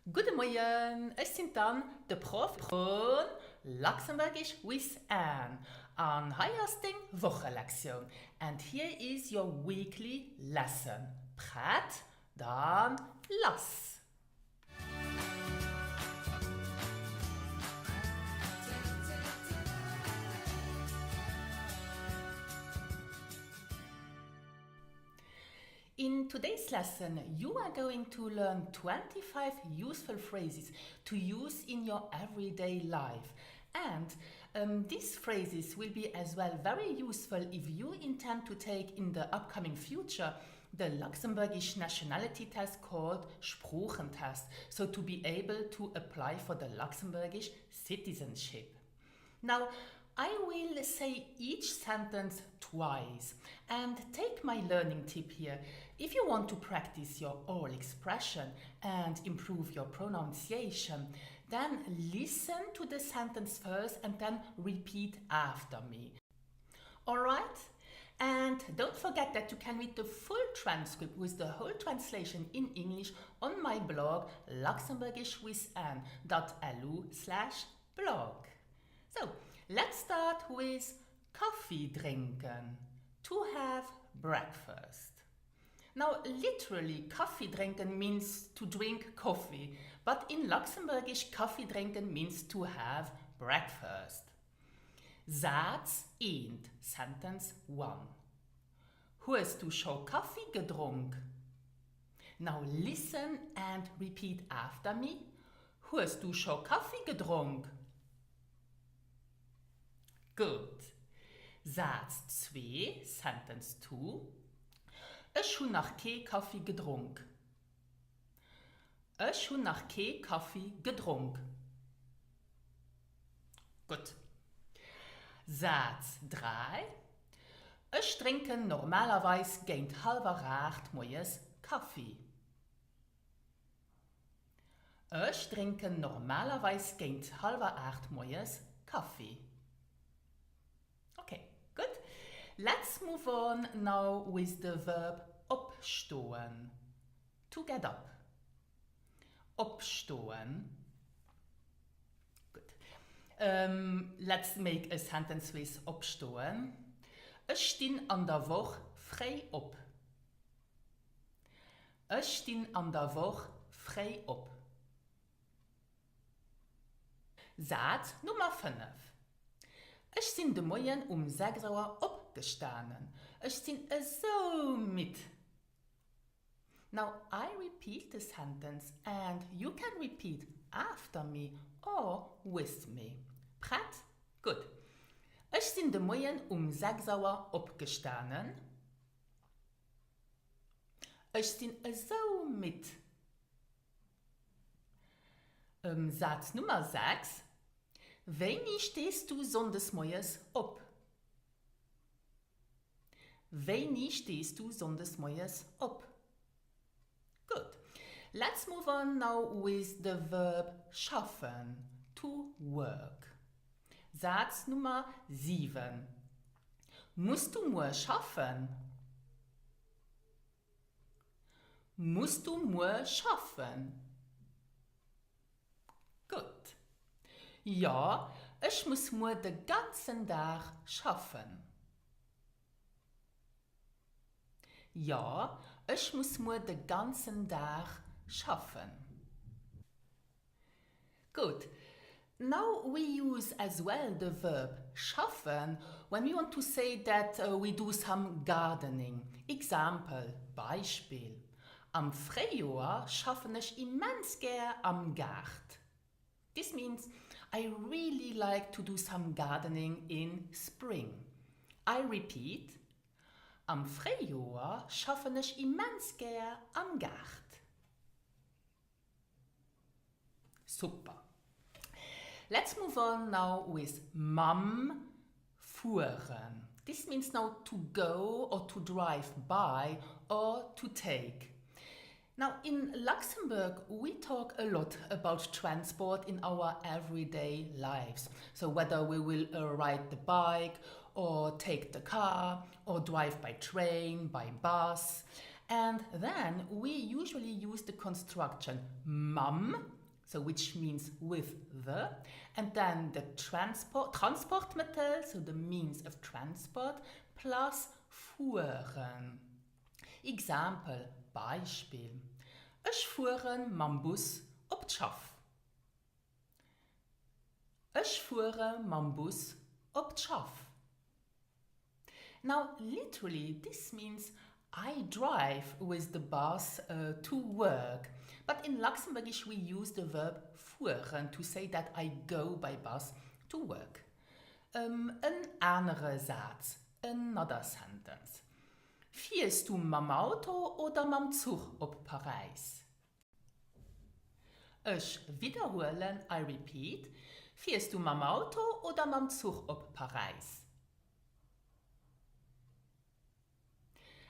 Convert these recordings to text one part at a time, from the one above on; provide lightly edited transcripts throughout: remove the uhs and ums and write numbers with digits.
Goedemorgen, ich bin dann der Prof von Luxembourgish with Anne on High-Hosting Wochenlektion. And here is your weekly lesson. Bereit? Dann los! In today's lesson, you are going to learn 25 useful phrases to use in your everyday life. And these phrases will be as well very useful if you intend to take in the upcoming future the Luxembourgish nationality test called Sprachentest, so to be able to apply for the Luxembourgish citizenship. Now, I will say each sentence twice and take my learning tip here. If you want to practice your oral expression and improve your pronunciation, then listen to the sentence first and then repeat after me. Alright? And don't forget that you can read the full transcript with the whole translation in English on my blog luxembourgishwithanne.lu/blog. So, let's start with coffee trinken, to have breakfast. Now, literally, coffee trinken means to drink coffee, but in Luxembourgish, coffee trinken means to have breakfast. Satz 1, sentence 1. Hast du schon Kaffee getrunken? Now listen and repeat after me. Hast du schon Kaffee getrunken? Gut. Satz 2, sentence 2. Ich habe noch keinen Kaffee getrunken. Ich habe noch keinen Kaffee getrunken. Gut. Satz 3. Ich trinke normalerweise gegen 7:30 morgens Kaffee. Ich trinke normalerweise gegen 7:30 morgens Kaffee. Okay, good. Let's move on now with the verb opstehen. To get up. Opstehen. Good. Let's make a sentence with opstehen. Ich stehe an der Woche frei op. Ich stehe an der Woche frei op. Satz Nummer 5. Ich bin de Morgen 6 Uhr aufgestanden. Ich bin so mit. Now I repeat the sentence and you can repeat after me or with me. Bereit? Gut. Ich bin de Morgen 6 Uhr aufgestanden. Ich bin so mit. Satz Nummer 6. Wann stehst du sonntagsmorgens op? Wann stehst du sonntagsmorgens op? Good. Let's move on now with the verb schaffen, to work. Satz Nummer 7. Musst du nur schaffen? Musst du nur schaffen? Gut. Ja, ich muss nur den ganzen Tag schaffen. Ja, ich muss nur den ganzen Tag schaffen. Good. Now we use as well the verb schaffen when we want to say that we do some gardening. Example, Beispiel. Am Frühjahr schaffen ich immens gern am Gart. This means I really like to do some gardening in spring. I repeat. Am Frühjahr schaffen ich immens gern am Gart. Super. Let's move on now with Mam fuhren. This means now to go or to drive by or to take. Now in Luxembourg we talk a lot about transport in our everyday lives. So whether we will ride the bike or take the car or drive by train, by bus. And then we usually use the construction mam, so which means with the, and then the Transportmittel, so the means of transport, plus fuhren. Example, Beispiel. Ich fuhre mam Bus op d'Schaff. Ich fuhre mam Bus op d'Schaff. Now, literally, this means I drive with the bus to work. But in Luxembourgish, we use the verb fuhren to say that I go by bus to work. Ein anderer Satz, another sentence. Fährst du mam Auto oder mam Zug op Paris? Ich wiederholen, I repeat. Fährst du mam Auto oder mam Zug op Paris?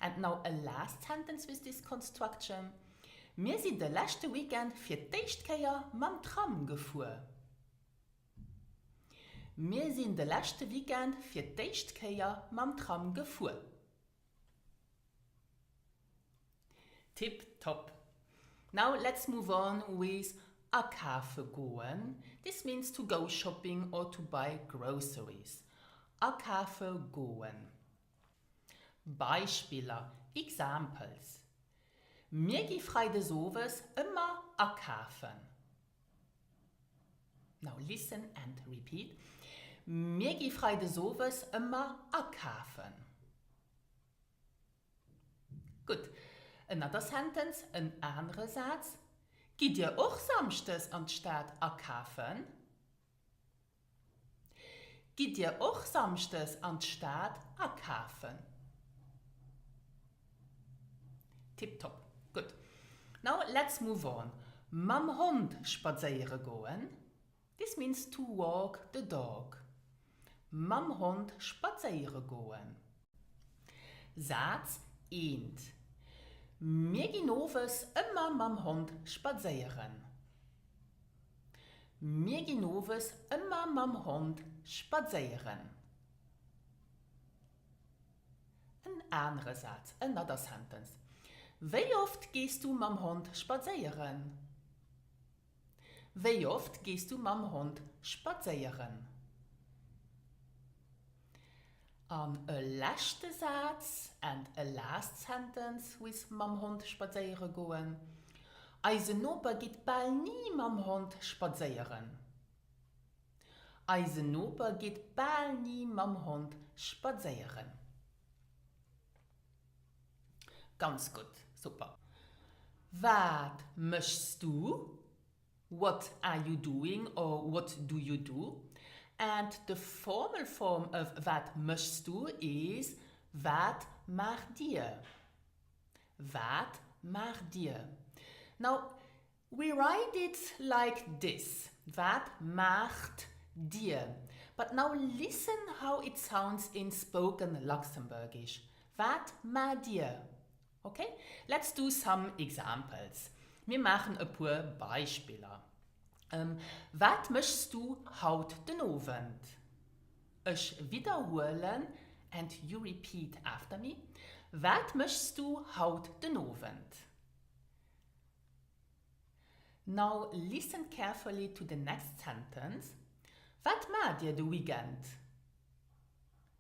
And now a last sentence with this construction. Wir sind de letzte Weekend für d'erschte Keer mam Tram gefuhr. Wir sind de letzte Weekend für d'erschte Keer mam Tram gefuhr. Tip top. Now let's move on with a Kafe goen. This means to go shopping or to buy groceries. A Kafe goen. Beispiele, examples. Mir gi freide sowes immer a Kafen. Now listen and repeat. Mir gi freide sowes immer a Kafen. Gut. Another sentence, ein anderer Satz. Geht ihr auch samstags an die Stadt a Kafen? Geht ihr auch samstags an die Stadt a Kafen? Tipptopp. Gut. Now let's move on. Mam Hund spazieren gehen. This means to walk the dog. Mam Hund spazieren gehen. Satz 1. Mir gehen overs immer mam Hund spazieren. Mir gehen overs immer mam Hund spazieren. Ein anderer Satz, another sentence. Wie oft gehst du mam Hund spazieren? Wie oft gehst du mam Hund spazieren? A last Satz and a last sentence with mam Hund spazieren gehen. Eisen Opa geht bald nie mam Hund spazieren. Eisen Opa geht bald nie mam Hund spazieren. Ganz gut, super. Was möchtest du? What are you doing or what do you do? And the formal form of wat möchtest du is wat macht dir? Wat macht dir? Now, we write it like this. Wat macht dir? But now listen how it sounds in spoken Luxembourgish. Wat macht dir? Okay, let's do some examples. Wir machen ein paar Beispiele. Was möchtest du haut den Abend? Ich wiederholen and you repeat after me. Was möchtest du haut den Abend? Now listen carefully to the next sentence. Was macht ihr the weekend?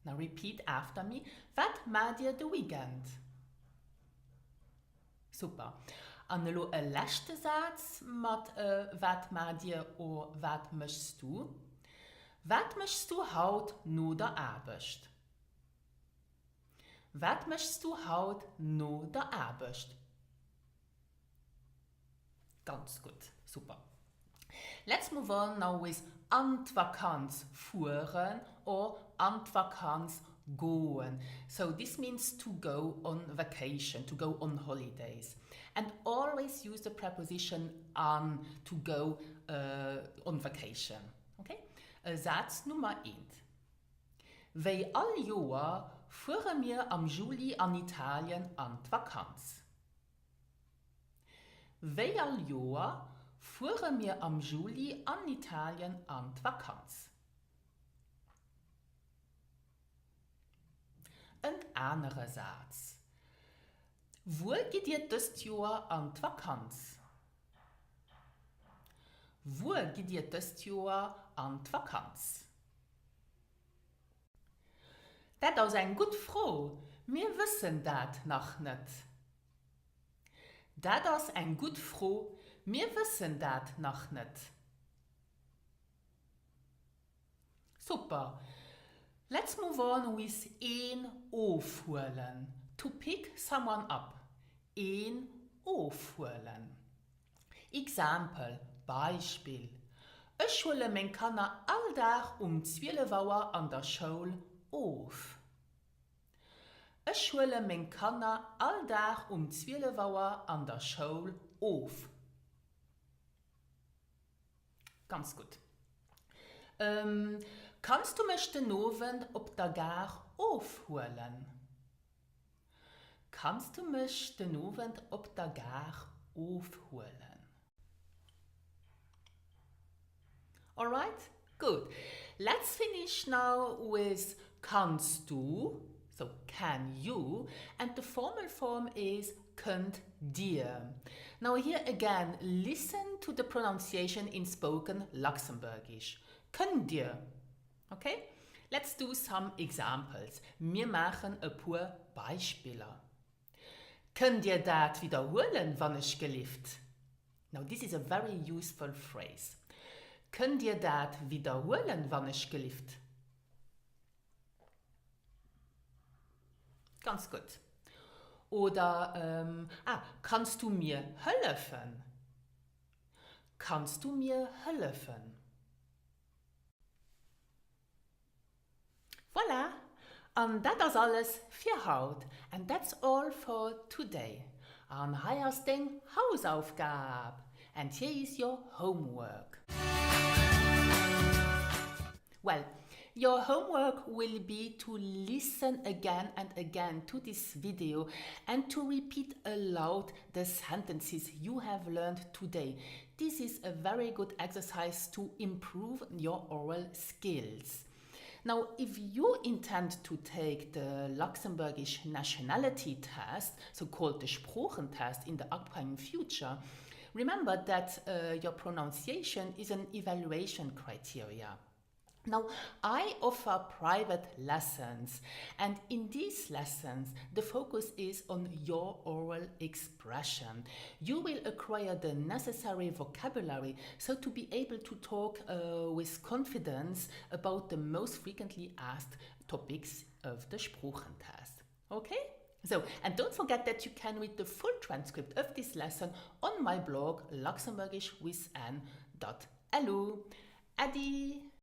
Now repeat after me. Was macht ihr the weekend? Super. Und noch ein letzter Satz mit «Wat macht dir» oder «Wat möchtest du?» «Wat möchtest du haut no der Arbeit?» «Wat möchtest du haut no der Arbeit?» Ganz gut, super. Let's move on now with an die Vakanz fuhren or an die Vakanz gehen. So this means to go on vacation, to go on holidays. And always use the preposition an to go on vacation. Okay? Satz Nummer 1. Wie all Jahr fuhren wir am Juli an Italien an die Vakanz. Wie all Jahr fuhren wir am Juli an Italien an die Vakanz. Ein anderer Satz. Wo geht ihr das Jahr an die Vakanz? Wo geht ihr das Jahr an die Vakanz? Das ist eine gute Frage. Wir wissen das noch nicht. Das ist eine gute Frage. Wir wissen das noch nicht. Super. Let's move on with ein aufholen. To pick someone up. Ein aufholen. Example, Beispiel. Ich hole mein Kanner alltag 12 Uhr an der Schule auf. Ich hole mein Kanner alltag 12 Uhr an der Schule auf. Ganz gut. Kannst du mich den Abend op der Gar aufholen? Kannst du mich den Abend op der Gar aufholen? Alright, good. Let's finish now with kannst du, so can you, and the formal form is könnt dir. Now here again, listen to the pronunciation in spoken Luxembourgish. Könnt dir. Okay? Let's do some examples. Wir machen ein paar Beispiele. Könnt ihr das wiederholen, wann ich gelieft? Now this is a very useful phrase. Könnt ihr das wiederholen, wann ich gelieft? Ganz gut. Oder, kannst du mir helfen? Kannst du mir helfen? Voilà! And that is alles für heute. And that's all for today. And hier ist den Hausaufgabe. And here is your homework. Well, your homework will be to listen again and again to this video and to repeat aloud the sentences you have learned today. This is a very good exercise to improve your oral skills. Now, if you intend to take the Luxembourgish nationality test, so-called the Sprachentest, in the upcoming future, remember that your pronunciation is an evaluation criteria. Now, I offer private lessons, and in these lessons, the focus is on your oral expression. You will acquire the necessary vocabulary so to be able to talk with confidence about the most frequently asked topics of the Sprachentest. Okay? So, and don't forget that you can read the full transcript of this lesson on my blog luxembourgishwithanne.lu. Adi!